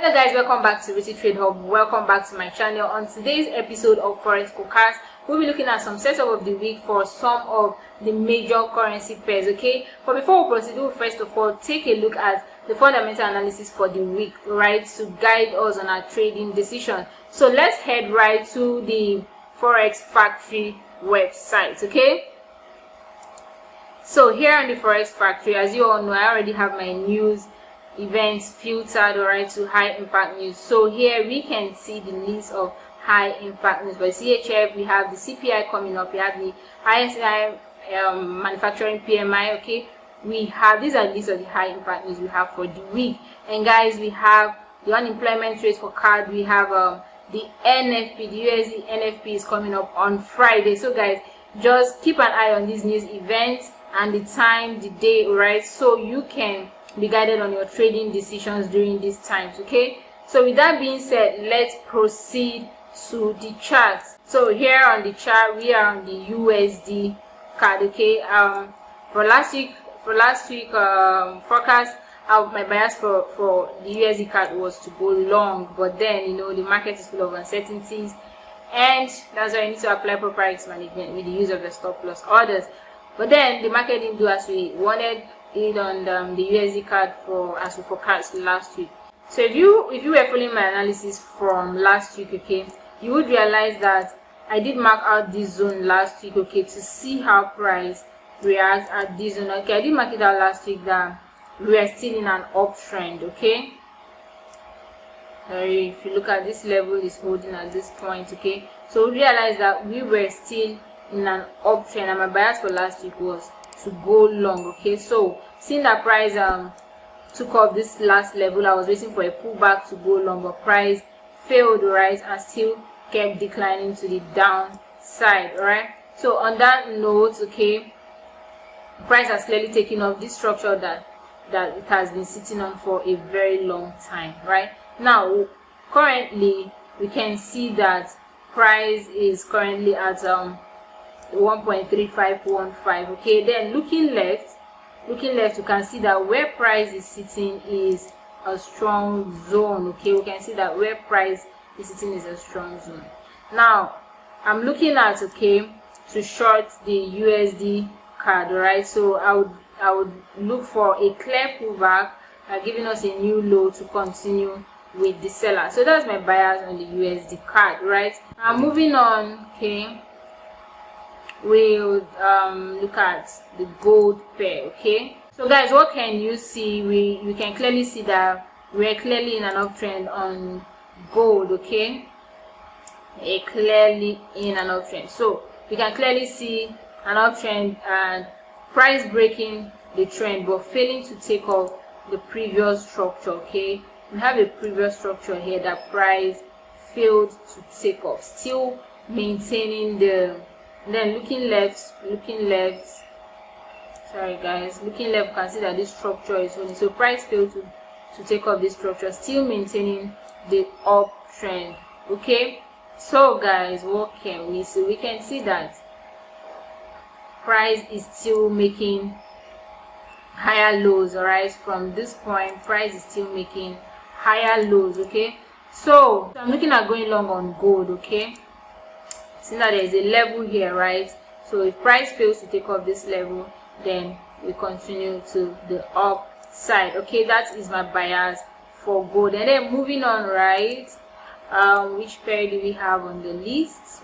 Hello guys, welcome back to Beauty Trade Hub. Welcome back to my channel. On today's episode of Forex Forecast, we'll be looking at some setup of the week for some of the major currency pairs. Okay, but before we proceed, we'll first of all take a look at the fundamental analysis for the week, right, to guide us on our trading decisions. So let's head right to the Forex Factory website. Okay, so here on the Forex Factory, as you all know, I already have my news events filtered alright to high impact news. So here we can see the list of high impact news. By CHF, we have the CPI coming up, we have the ISI manufacturing PMI. Okay, we have these are the list of the high impact news we have for the week. And guys, we have the unemployment rate for CAD, we have the NFP, the USD NFP is coming up on Friday. So guys, just keep an eye on these news events and the time, the day, alright, so you can be guided on your trading decisions during these times. Okay, so with that being said, let's proceed to the chart. So here on the chart, we are on the USD CAD. Okay, for last week forecast, my bias for the USD CAD was to go long, but then you know the market is full of uncertainties, and that's why I need to apply proper risk management with the use of the stop loss orders. But then the market didn't do as we wanted it on the USD CAD as we forecast last week. So if you were following my analysis from last week, okay, you would realize that I did mark out this zone last week, okay, to see how price reacts at this zone. Okay, I did mark it out last week that we are still in an uptrend. Okay, if you look at this level, is holding at this point. Okay, so we realize that we were still in an uptrend, and my bias for last week was to go long. Okay, so seeing that price took off this last level, I was waiting for a pullback to go long, but price failed, right, and still kept declining to the downside. All right, so on that note, okay, price has clearly taken off this structure that it has been sitting on for a very long time. Right now, currently we can see that price is currently at 1.3515. okay, then looking left, you can see that where price is sitting is a strong zone. Okay, we can see that where price is sitting is a strong zone. Now I'm looking at, okay, to short the USD CAD. Right, so I would look for a clear pullback, giving us a new low to continue with the seller. So that's my bias on the USD CAD. Right, I'm moving on. Okay, we'll look at the gold pair. Okay, so guys, what can you see? We can clearly see that we're clearly in an uptrend on gold. Okay, clearly in an uptrend, so we can clearly see an uptrend and price breaking the trend but failing to take off the previous structure. Okay, we have a previous structure here that price failed to take off, still maintaining the. Then looking left, sorry guys, looking left, you can see that this structure is holding. So price failed to take off this structure, still maintaining the uptrend. Okay, so guys, what can we see? We can see that price is still making higher lows. All right, from this point price is still making higher lows. Okay, so I'm looking at going long on gold. Okay, see that there is a level here, right? So if price fails to take off this level, then we continue to the upside. Okay, that is my bias for gold. And then moving on, right, which pair do we have on the list?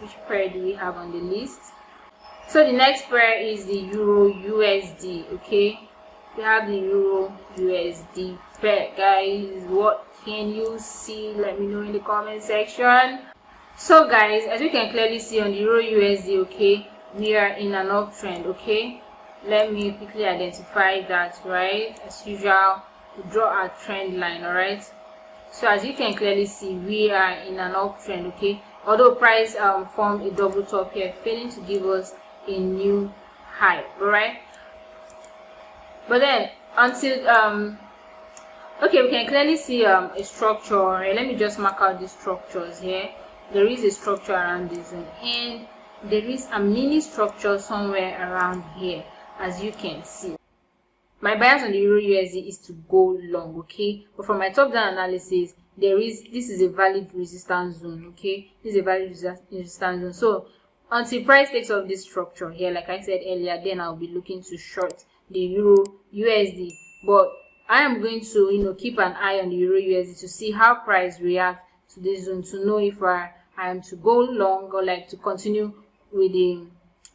So the next pair is the Euro USD. Okay, we have the Euro USD pair. Guys, what can you see? Let me know in the comment section. So guys, as you can clearly see on the Euro USD, okay, we are in an uptrend. Okay, let me quickly identify that. Right, as usual, we draw our trend line. All right, so as you can clearly see, we are in an uptrend. Okay, although price formed a double top here, failing to give us a new high. All right, but then until okay, we can clearly see a structure. Right? Let me just mark out these structures here. There is a structure around this zone, and there is a mini structure somewhere around here, as you can see. My bias on the Euro USD is to go long, okay? But from my top down analysis, this is a valid resistance zone. Okay, this is a valid resistance zone. So until price takes off this structure here, like I said earlier, then I'll be looking to short the Euro USD. But I am going to keep an eye on the Euro USD to see how price reacts to this zone, to know if I am to go long or like to continue with the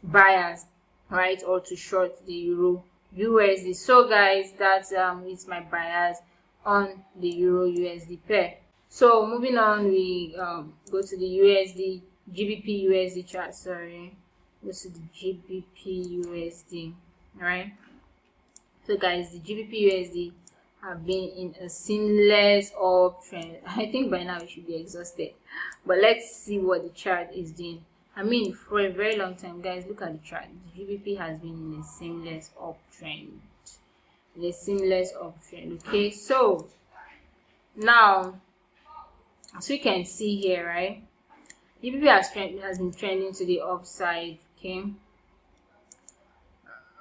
buyers, right, or to short the Euro USD. So guys, that's it's my buyers on the Euro USD pair. So moving on, we go to the USD GBP USD chart. Sorry, go to the GBP USD. All right. So guys, the GBP USD have been in a seamless uptrend. I think by now we should be exhausted, but let's see what the chart is doing. I mean, for a very long time, guys, look at the chart. The GBP has been in a seamless uptrend. Okay, so now as we can see here, right, GBP has been trending to the upside. Okay,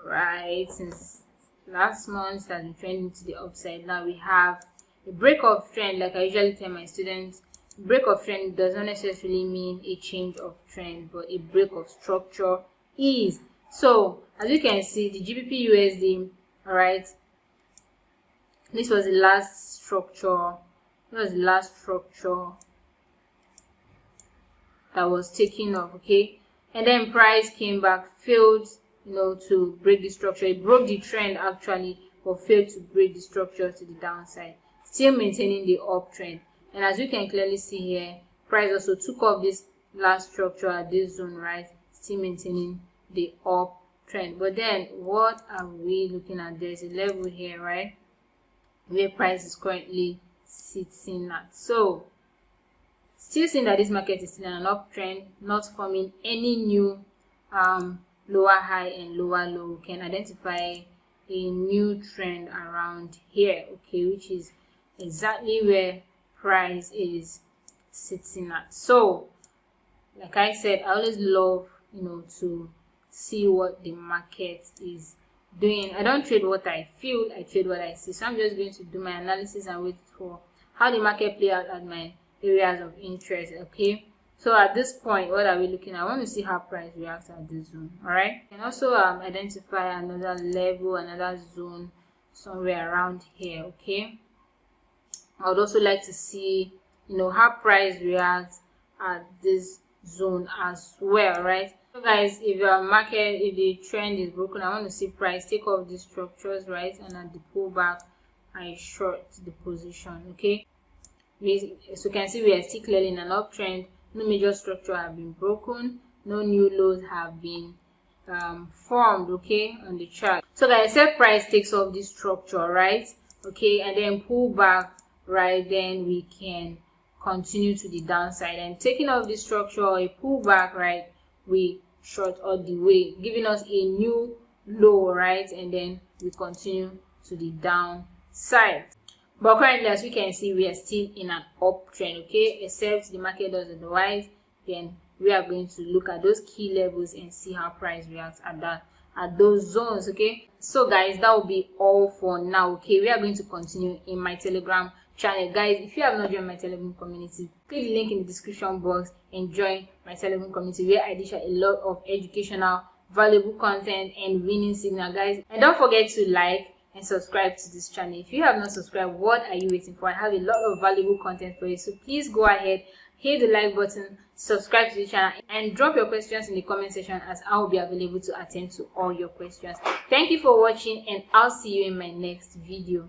right, since last month it has been trending to the upside. Now we have a break of trend. Like I usually tell my students, break of trend does not necessarily mean a change of trend, but a break of structure is. So as you can see, the GBP USD, all right, this was the last structure. That was taken off. Okay, and then price came back, failed to break the structure. It broke the trend actually, but failed to break the structure to the downside, still maintaining the uptrend. And as you can clearly see here, price also took off this last structure at this zone, right, still maintaining the uptrend. But then what are we looking at? There's a level here, right, where price is currently sitting at. So still seeing that this market is still in an uptrend, not forming any new lower high and lower low. We can identify a new trend around here, okay, which is exactly where price is sitting at. So like I said, I always love to see what the market is doing. I don't trade what I feel, I trade what I see. So I'm just going to do my analysis and wait for how the market play out at my areas of interest. Okay, so at this point, what are we looking at? I want to see how price reacts at this zone. All right, and also identify another level, another zone somewhere around here. Okay, I would also like to see how price reacts at this zone as well, right? So guys, if the trend is broken, I want to see price take off these structures, right, and at the pullback I short the position. Okay, as you can see, we are still clearly in an uptrend. No major structure have been broken, no new lows have been formed, okay, on the chart. So guys, say price takes off this structure, right, okay, and then pull back, right, then we can continue to the downside. And taking off this structure or a pullback, right, we short all the way, giving us a new low, right, and then we continue to the downside. But currently, as we can see, we are still in an uptrend, okay, except the market does otherwise. Then we are going to look at those key levels and see how price reacts at those zones. Okay, so guys, that will be all for now. Okay, we are going to continue in my Telegram channel. Guys, if you have not joined my Telegram community, click the link in the description box and join my Telegram community, where I dish out a lot of educational, valuable content and winning signal, guys. And don't forget to like and subscribe to this channel. If you have not subscribed, what are you waiting for? I have a lot of valuable content for you, so please go ahead, hit the like button, subscribe to the channel, and drop your questions in the comment section, as I will be available to attend to all your questions. Thank you for watching, and I'll see you in my next video.